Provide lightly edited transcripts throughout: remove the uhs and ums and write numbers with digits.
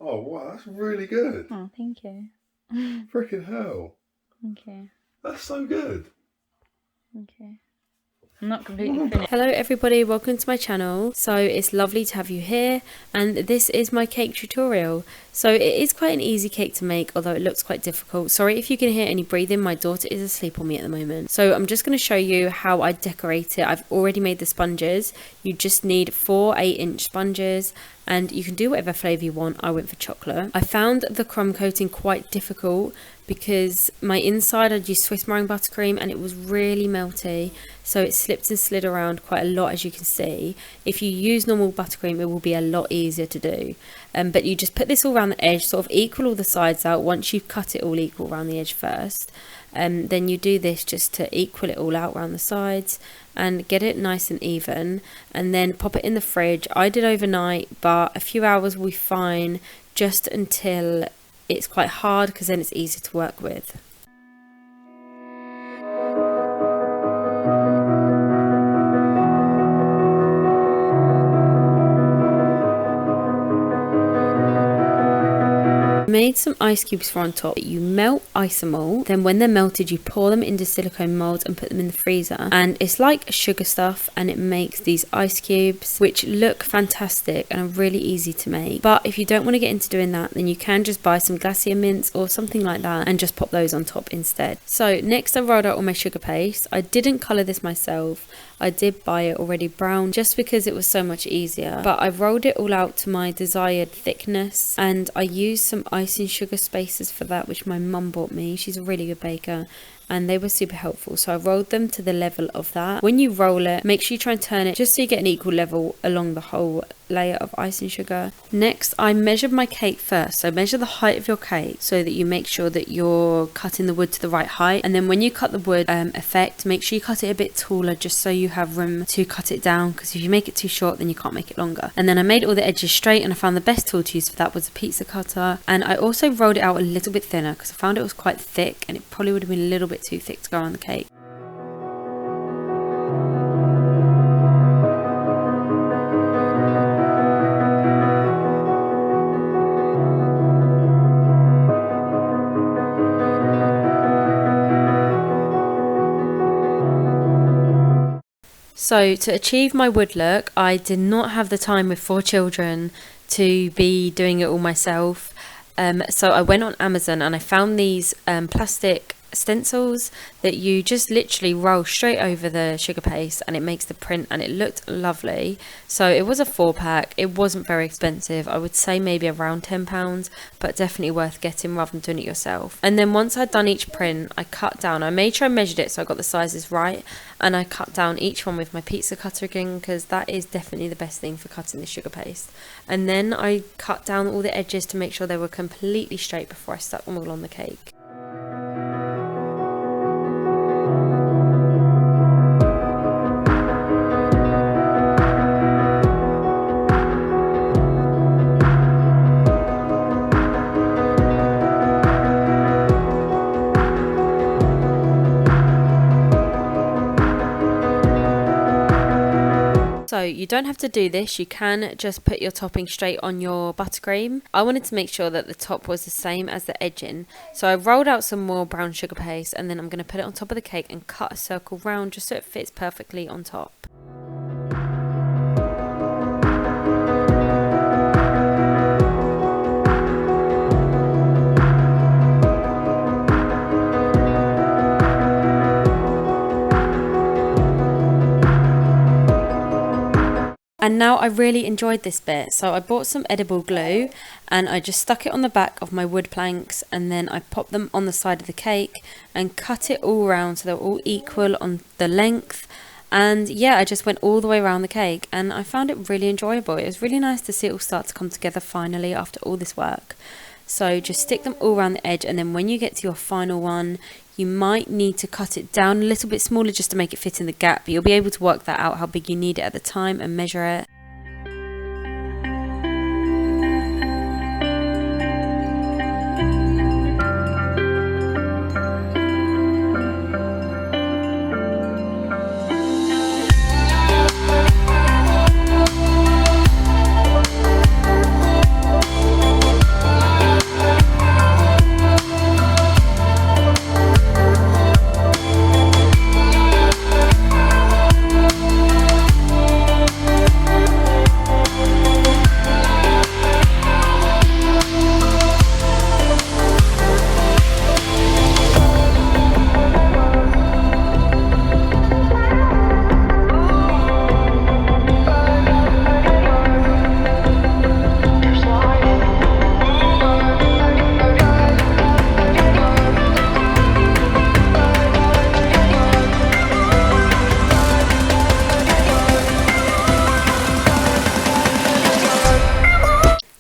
Oh, wow, that's really good. Oh, thank you. Freaking hell. Okay. That's so good. Okay. I'm not completely finished. Hello everybody, welcome to my channel. So it's lovely to have you here, and this is my cake tutorial. So it is quite an easy cake to make, although it looks quite difficult. Sorry if you can hear any breathing, my daughter is asleep on me at the moment. So I'm just going to show you how I decorate it. I've already made the sponges. You just need 4 8-inch sponges, and you can do whatever flavour you want. I went for chocolate. I found the crumb coating quite difficult because my inside I'd used Swiss meringue buttercream and it was really melty, so it slipped and slid around quite a lot, as you can see. If you use normal buttercream, it will be a lot easier to do. But you just put this all around the edge, sort of equal all the sides out once you've cut it all equal around the edge first. Then you do this just to equal it all out around the sides and get it nice and even, and then pop it in the fridge. I did overnight, but a few hours will be fine, just until it's quite hard, because then it's easier to work with. Made some ice cubes for on top. You melt isomalt, then when they're melted you pour them into silicone molds and put them in the freezer, and it's like sugar stuff, and it makes these ice cubes which look fantastic and are really easy to make. But if you don't want to get into doing that, then you can just buy some glacier mints or something like that and just pop those on top instead. So next I rolled out all my sugar paste. I didn't colour this myself, I did buy it already brown just because it was so much easier, but I rolled it all out to my desired thickness, and I used some icing sugar spacers for that, which my mum bought me. She's a really good baker and they were super helpful, so I rolled them to the level of that. When you roll it, make sure you try and turn it just so you get an equal level along the whole layer of icing sugar. Next I measured my cake first, so measure the height of your cake so that you make sure that you're cutting the wood to the right height, and then when you cut the wood effect, make sure you cut it a bit taller just so you have room to cut it down, because if you make it too short then you can't make it longer. And then I made all the edges straight, and I found the best tool to use for that was a pizza cutter, and I also rolled it out a little bit thinner because I found it was quite thick and it probably would have been a little bit too thick to go on the cake. So to achieve my wood look, I did not have the time with 4 children to be doing it all myself. So I went on Amazon and I found these plastic stencils that you just literally roll straight over the sugar paste and it makes the print, and it looked lovely. So it was a 4-pack. It wasn't very expensive. I would say maybe around £10, but definitely worth getting rather than doing it yourself. And then once I'd done each print, I cut down. I made sure I measured it so I got the sizes right, and I cut down each one with my pizza cutter again, because that is definitely the best thing for cutting the sugar paste. And then I cut down all the edges to make sure they were completely straight before I stuck them all on the cake. So you don't have to do this, you can just put your topping straight on your buttercream. I wanted to make sure that the top was the same as the edging, so I rolled out some more brown sugar paste, and then I'm going to put it on top of the cake and cut a circle round just so it fits perfectly on top. And now I really enjoyed this bit, so I bought some edible glue and I just stuck it on the back of my wood planks, and then I popped them on the side of the cake and cut it all around so they're all equal on the length. And yeah, I just went all the way around the cake and I found it really enjoyable. It was really nice to see it all start to come together finally after all this work. So just stick them all around the edge, and then when you get to your final one, you might need to cut it down a little bit smaller just to make it fit in the gap, but you'll be able to work that out how big you need it at the time and measure it.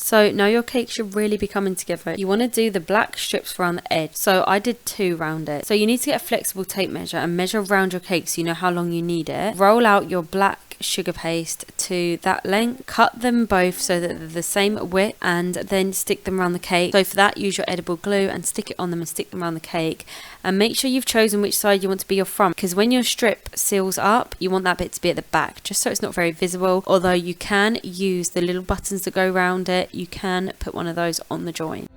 So now your cake should really be coming together. You want to do the black strips around the edge. So I did 2 round it. So you need to get a flexible tape measure and measure around your cake so you know how long you need it. Roll out your black sugar paste to that length, cut them both so that they're the same width, and then stick them around the cake. So for that, use your edible glue and stick it on them and stick them around the cake, and make sure you've chosen which side you want to be your front, because when your strip seals up, you want that bit to be at the back, just so it's not very visible. Although you can use the little buttons that go around it, you can put one of those on the join.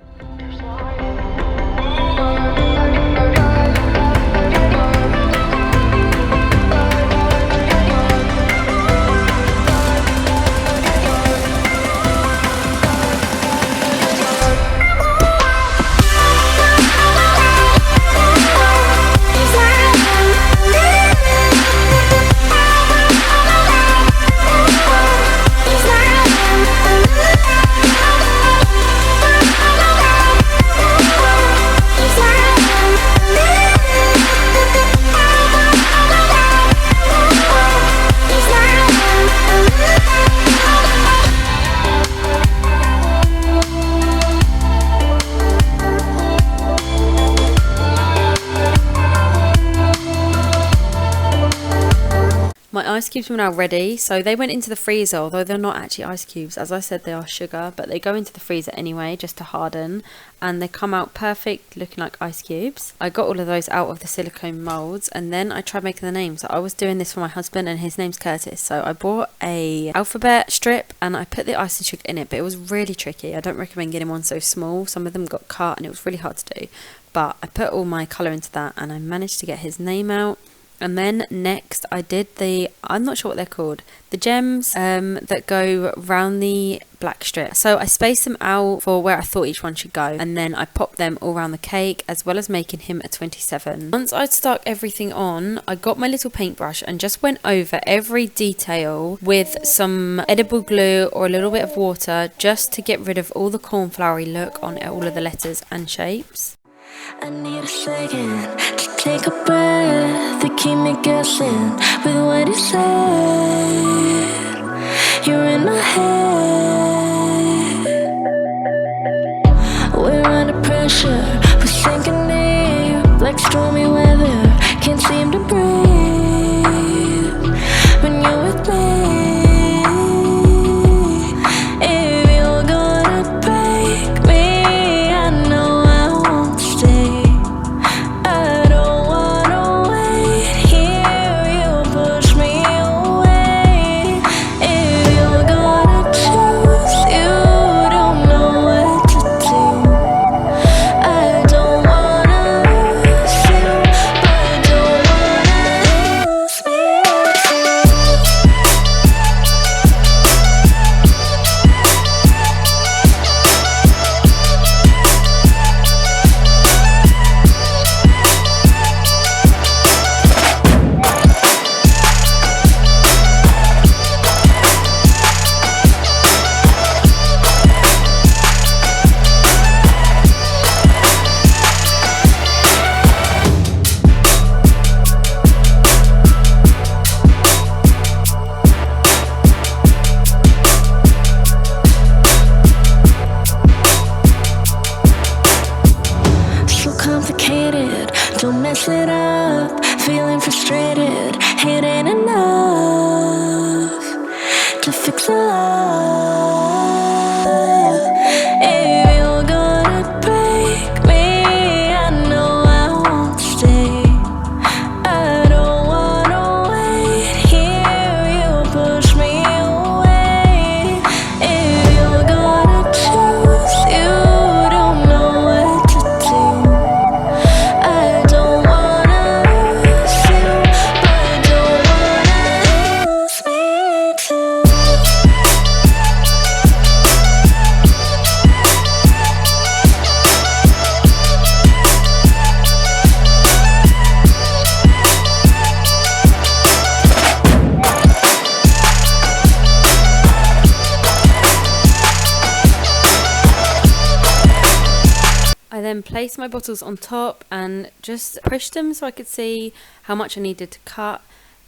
My ice cubes were now ready, so they went into the freezer, although they're not actually ice cubes. As I said, they are sugar, but they go into the freezer anyway just to harden, and they come out perfect, looking like ice cubes. I got all of those out of the silicone molds, and then I tried making the names. So I was doing this for my husband, and his name's Curtis, so I bought a alphabet strip and I put the icing sugar in it, but it was really tricky. I don't recommend getting one so small. Some of them got cut and it was really hard to do, but I put all my colour into that and I managed to get his name out. And then next I did I'm not sure what they're called, the gems that go round the black strip. So I spaced them out for where I thought each one should go, and then I popped them all around the cake, as well as making him a 27. Once I'd stuck everything on, I got my little paintbrush and just went over every detail with some edible glue or a little bit of water, just to get rid of all the cornfloury look on all of the letters and shapes. I need a second to take a breath, to keep me guessing with what you said. You're in my head. We're under pressure, we're sinking deep like stormy weather. Can't seem to breathe when you're with me. If you're gonna break me, I know I won't stay. I don't wanna wait here, you push me away. If you're gonna choose, you don't know what to do. I don't wanna lose you, but don't wanna lose me too. So complicated, don't mess it up. Feeling frustrated, it ain't enough to fix a love. If you're gonna break me, I know I won't stay. I don't wanna wait here, you push me away. If you're gonna choose, you don't know what to do. I don't wanna lose you, but don't wanna lose me too. I then placed my bottles on top and just pushed them so I could see how much I needed to cut,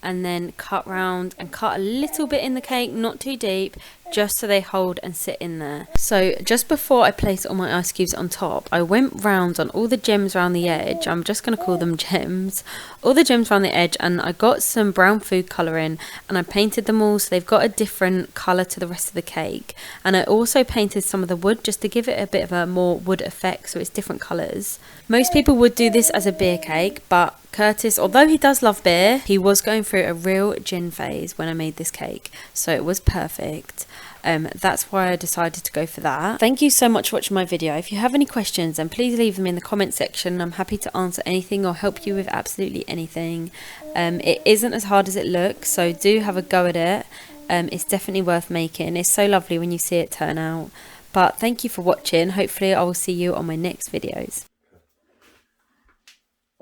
and then cut round and cut a little bit in the cake, not too deep, just so they hold and sit in there. So just before I place all my ice cubes on top, I went round on all the gems around the edge. I'm just going to call them gems. All the gems around the edge, and I got some brown food colouring and I painted them all so they've got a different colour to the rest of the cake. And I also painted some of the wood just to give it a bit of a more wood effect, so it's different colours. Most people would do this as a beer cake, but Curtis, although he does love beer, he was going through a real gin phase when I made this cake, so it was perfect. That's why I decided to go for that. Thank you so much for watching my video. If you have any questions, then please leave them in the comment section. I'm happy to answer anything or help you with absolutely anything. It isn't as hard as it looks, so do have a go at it. It's definitely worth making. It's so lovely when you see it turn out. But thank you for watching. Hopefully I will see you on my next videos.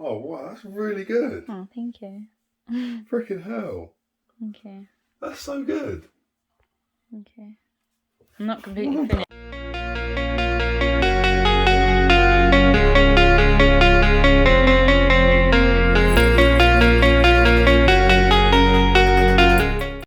Oh, wow, that's really good. Oh, thank you. Freaking hell. Okay. That's so good. Okay. I'm not completely finished.